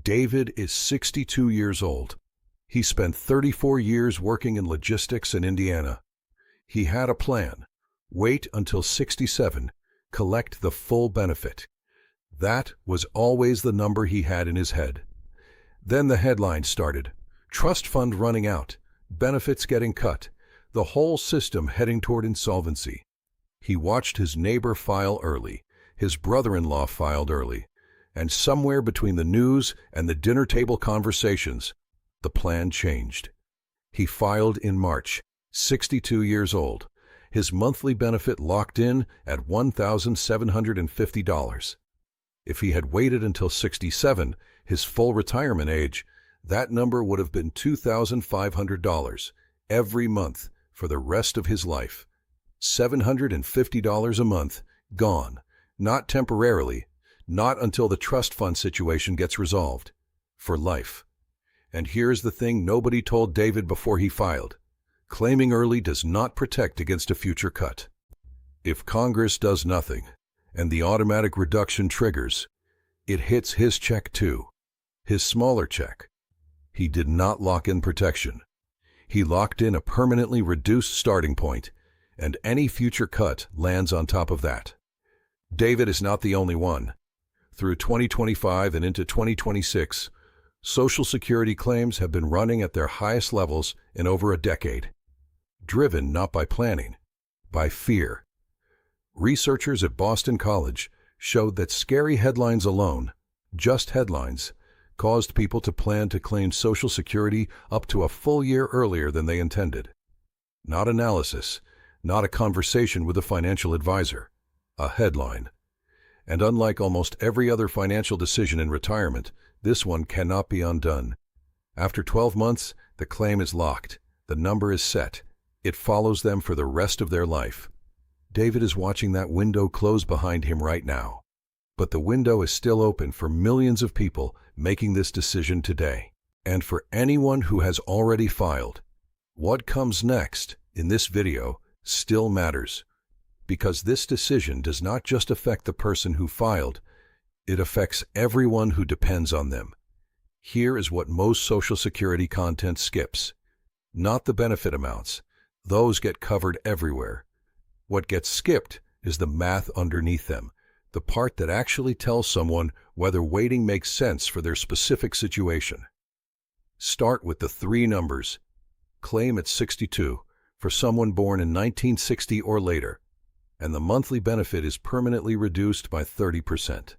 David is 62 years old. He spent 34 years working in logistics in Indiana. He had a plan. Wait until 67, collect the full benefit. That was always the number he had in his head. Then the headlines started. Trust fund running out, benefits getting cut, the whole system heading toward insolvency. He watched his neighbor file early, his brother-in-law filed early, and somewhere between the news and the dinner table conversations, the plan changed. He filed in March, 62 years old, his monthly benefit locked in at $1,750. If he had waited until 67, his full retirement age, that number would have been $2,500 every month for the rest of his life. $750 a month, gone, not temporarily, not until the trust fund situation gets resolved, for life. And here's the thing nobody told David before he filed. Claiming early does not protect against a future cut. If Congress does nothing, and the automatic reduction triggers, it hits his check too, his smaller check. He did not lock in protection. He locked in a permanently reduced starting point, and any future cut lands on top of that. David is not the only one. Through 2025 and into 2026, Social Security claims have been running at their highest levels in over a decade, driven not by planning, by fear. Researchers at Boston College showed that scary headlines alone, just headlines, caused people to plan to claim Social Security up to a full year earlier than they intended. Not analysis, not a conversation with a financial advisor, a headline. And unlike almost every other financial decision in retirement, this one cannot be undone. After 12 months, the claim is locked. The number is set. It follows them for the rest of their life. David is watching that window close behind him right now. But the window is still open for millions of people making this decision today. And for anyone who has already filed, what comes next in this video still matters. Because this decision does not just affect the person who filed, it affects everyone who depends on them. Here is what most Social Security content skips. Not the benefit amounts. Those get covered everywhere. What gets skipped is the math underneath them, the part that actually tells someone whether waiting makes sense for their specific situation. Start with the three numbers. Claim at 62 for someone born in 1960 or later, and the monthly benefit is permanently reduced by 30%.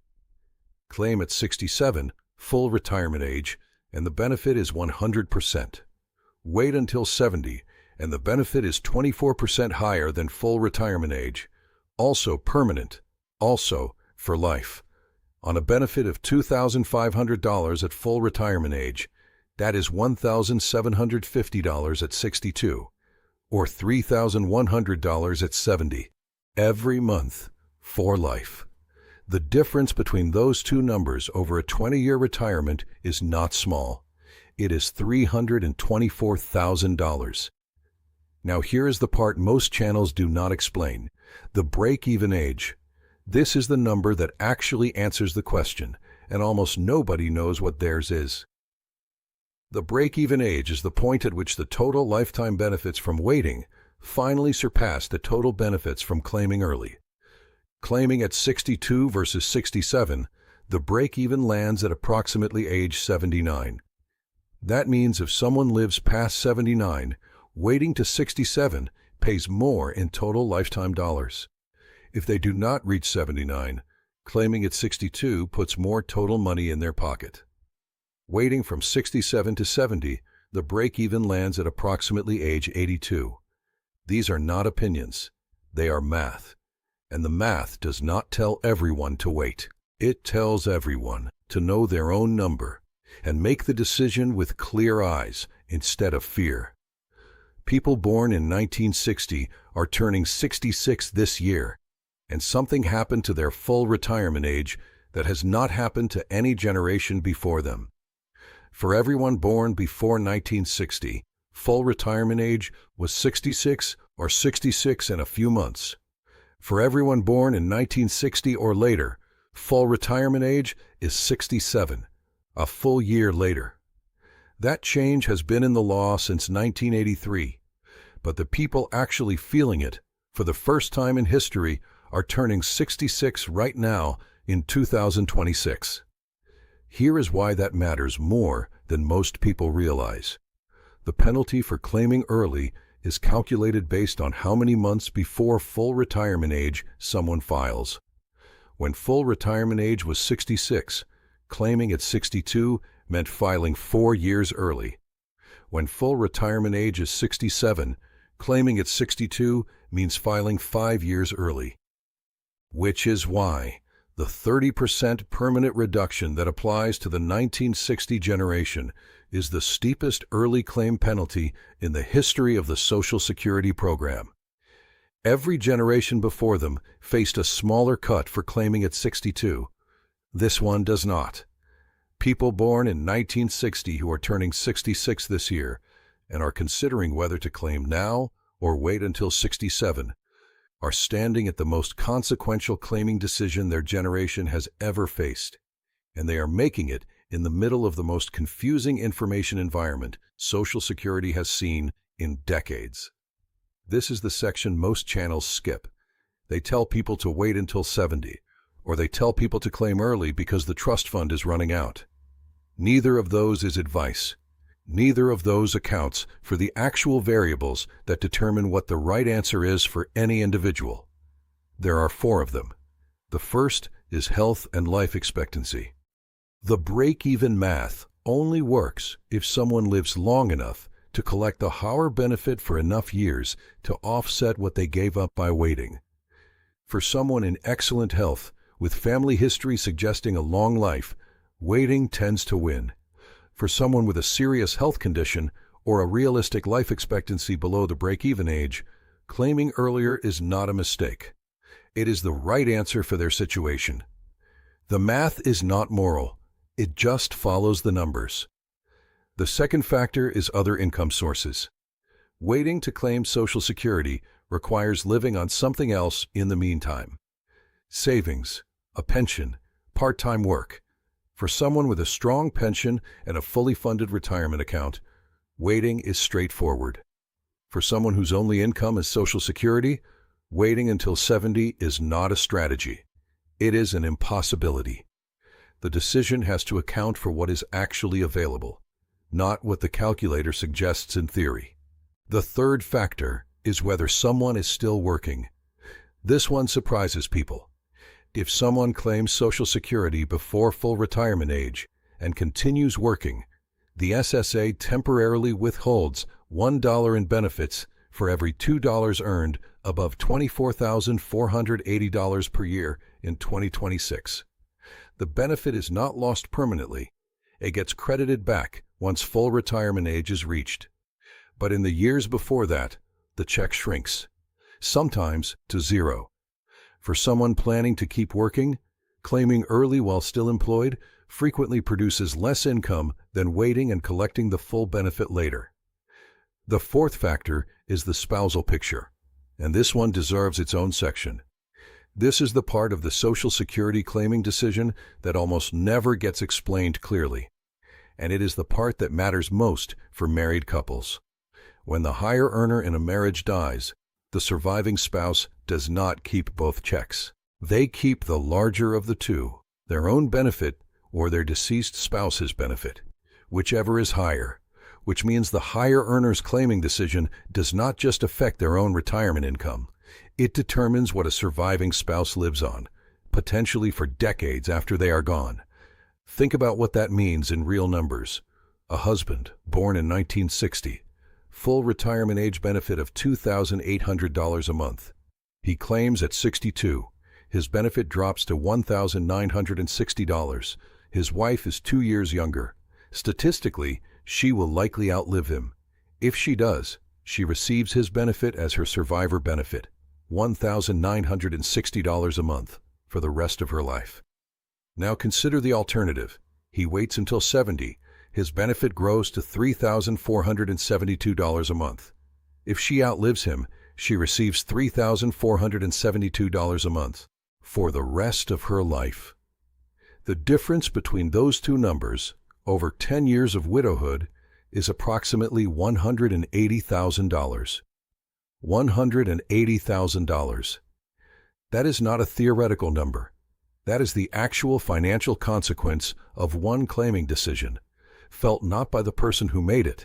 Claim at 67, full retirement age, and the benefit is 100%. Wait until 70, and the benefit is 24% higher than full retirement age, also permanent, also for life. On a benefit of $2,500 at full retirement age, that is $1,750 at 62, or $3,100 at 70, every month, for life. The difference between those two numbers over a 20-year retirement is not small. It is $324,000. Now here is the part most channels do not explain, the break-even age. This is the number that actually answers the question, and almost nobody knows what theirs is. The break-even age is the point at which the total lifetime benefits from waiting finally surpass the total benefits from claiming early. Claiming at 62 versus 67, the break-even lands at approximately age 79. That means if someone lives past 79, waiting to 67 pays more in total lifetime dollars. If they do not reach 79, claiming at 62 puts more total money in their pocket. Waiting from 67 to 70, the break-even lands at approximately age 82. These are not opinions. They are math. And the math does not tell everyone to wait. It tells everyone to know their own number and make the decision with clear eyes instead of fear. People born in 1960 are turning 66 this year, and something happened to their full retirement age that has not happened to any generation before them. For everyone born before 1960, full retirement age was 66 or 66 and a few months. For everyone born in 1960 or later, full retirement age is 67, a full year later. That change has been in the law since 1983, but the people actually feeling it, for the first time in history, are turning 66 right now in 2026. Here is why that matters more than most people realize. The penalty for claiming early is calculated based on how many months before full retirement age someone files. When full retirement age was 66, claiming at 62 meant filing 4 years early. When full retirement age is 67, claiming at 62 means filing 5 years early. Which is why the 30% permanent reduction that applies to the 1960 generation is the steepest early claim penalty in the history of the Social Security program. Every generation before them faced a smaller cut for claiming at 62. This one does not. People born in 1960 who are turning 66 this year and are considering whether to claim now or wait until 67 are standing at the most consequential claiming decision their generation has ever faced, and they are making it in the middle of the most confusing information environment Social Security has seen in decades. This is the section most channels skip. They tell people to wait until 70, or they tell people to claim early because the trust fund is running out. Neither of those is advice. Neither of those accounts for the actual variables that determine what the right answer is for any individual. There are 4 of them. The first is health and life expectancy. The break-even math only works if someone lives long enough to collect the higher benefit for enough years to offset what they gave up by waiting. For someone in excellent health, with family history suggesting a long life, waiting tends to win. For someone with a serious health condition or a realistic life expectancy below the break-even age, claiming earlier is not a mistake. It is the right answer for their situation. The math is not moral. It just follows the numbers. The second factor is other income sources. Waiting to claim Social Security requires living on something else in the meantime. Savings, a pension, part-time work. For someone with a strong pension and a fully funded retirement account, waiting is straightforward. For someone whose only income is Social Security, waiting until 70 is not a strategy. It is an impossibility. The decision has to account for what is actually available, not what the calculator suggests in theory. The third factor is whether someone is still working. This one surprises people. If someone claims Social Security before full retirement age and continues working, the SSA temporarily withholds $1 in benefits for every $2 earned above $24,480 per year in 2026. The benefit is not lost permanently. It gets credited back once full retirement age is reached. But in the years before that, the check shrinks, sometimes to zero. For someone planning to keep working, claiming early while still employed frequently produces less income than waiting and collecting the full benefit later. The fourth factor is the spousal picture, and this one deserves its own section. This is the part of the Social Security claiming decision that almost never gets explained clearly, and it is the part that matters most for married couples. When the higher earner in a marriage dies, the surviving spouse does not keep both checks. They keep the larger of the two, their own benefit or their deceased spouse's benefit, whichever is higher, which means the higher earner's claiming decision does not just affect their own retirement income. It determines what a surviving spouse lives on, potentially for decades after they are gone. Think about what that means in real numbers. A husband, born in 1960, full retirement age benefit of $2,800 a month. He claims at 62. His benefit drops to $1,960. His wife is 2 years younger. Statistically, she will likely outlive him. If she does, she receives his benefit as her survivor benefit, $1,960 a month, for the rest of her life. Now consider the alternative. He waits until 70. His benefit grows to $3,472 a month. If she outlives him, she receives $3,472 a month for the rest of her life. The difference between those two numbers, over 10 years of widowhood, is approximately $180,000. $180,000. That is not a theoretical number. That is the actual financial consequence of one claiming decision, felt not by the person who made it,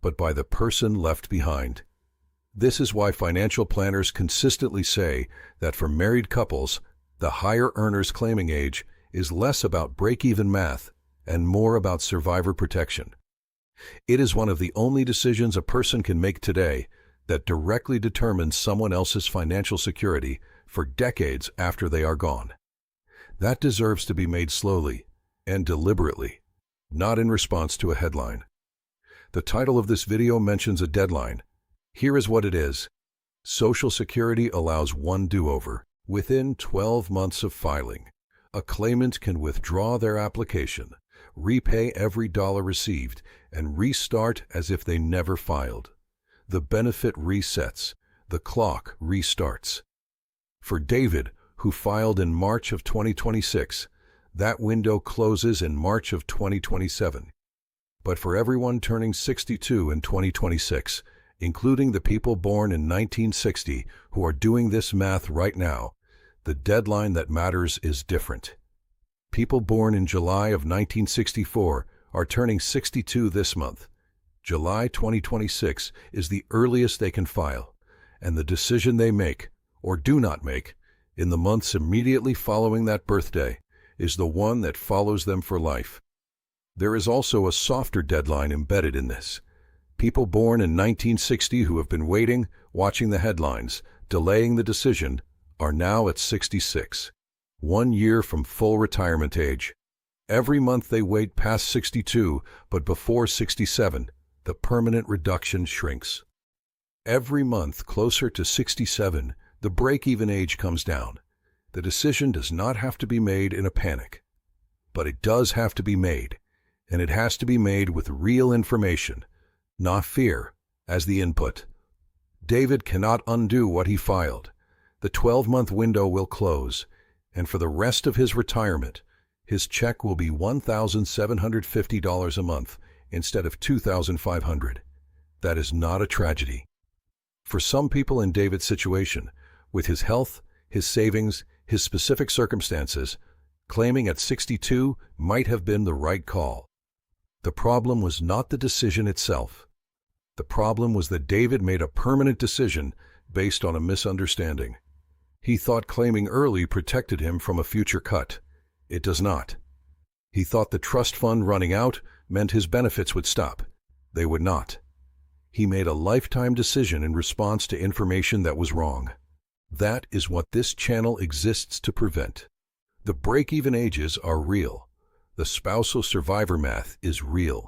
but by the person left behind. This is why financial planners consistently say that for married couples, the higher earner's claiming age is less about break-even math and more about survivor protection. It is one of the only decisions a person can make today that directly determines someone else's financial security for decades after they are gone. That deserves to be made slowly and deliberately, not in response to a headline. The title of this video mentions a deadline. Here is what it is. Social Security allows one do-over. Within 12 months of filing, a claimant can withdraw their application, repay every dollar received, and restart as if they never filed. The benefit resets. The clock restarts. For David, who filed in March of 2026, that window closes in March of 2027. But for everyone turning 62 in 2026, including the people born in 1960 who are doing this math right now, the deadline that matters is different. People born in July of 1964 are turning 62 this month. July 2026 is the earliest they can file, and the decision they make, or do not make, in the months immediately following that birthday is the one that follows them for life. There is also a softer deadline embedded in this. People born in 1960 who have been waiting, watching the headlines, delaying the decision, are now at 66, 1 year from full retirement age. Every month they wait past 62, but before 67, the permanent reduction shrinks. Every month closer to 67, the break-even age comes down. The decision does not have to be made in a panic, but it does have to be made, and it has to be made with real information, not fear, as the input. David cannot undo what he filed. The 12-month window will close, and for the rest of his retirement, his check will be $1,750 a month instead of $2,500. That is not a tragedy. For some people in David's situation, with his health, his savings, his specific circumstances, claiming at 62 might have been the right call. The problem was not the decision itself. The problem was that David made a permanent decision based on a misunderstanding. He thought claiming early protected him from a future cut. It does not. He thought the trust fund running out meant his benefits would stop. They would not. He made a lifetime decision in response to information that was wrong. That is what this channel exists to prevent. The break-even ages are real. The spousal survivor math is real.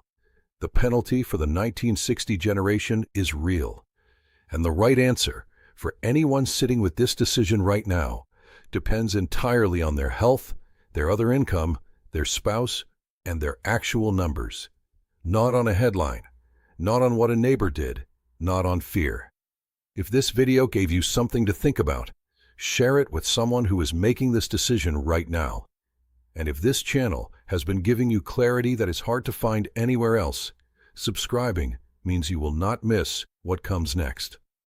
The penalty for the 1960 generation is real. And the right answer for anyone sitting with this decision right now depends entirely on their health, their other income, their spouse, and their actual numbers. Not on a headline, not on what a neighbor did, not on fear. If this video gave you something to think about, share it with someone who is making this decision right now. And if this channel has been giving you clarity that is hard to find anywhere else, subscribing means you will not miss what comes next.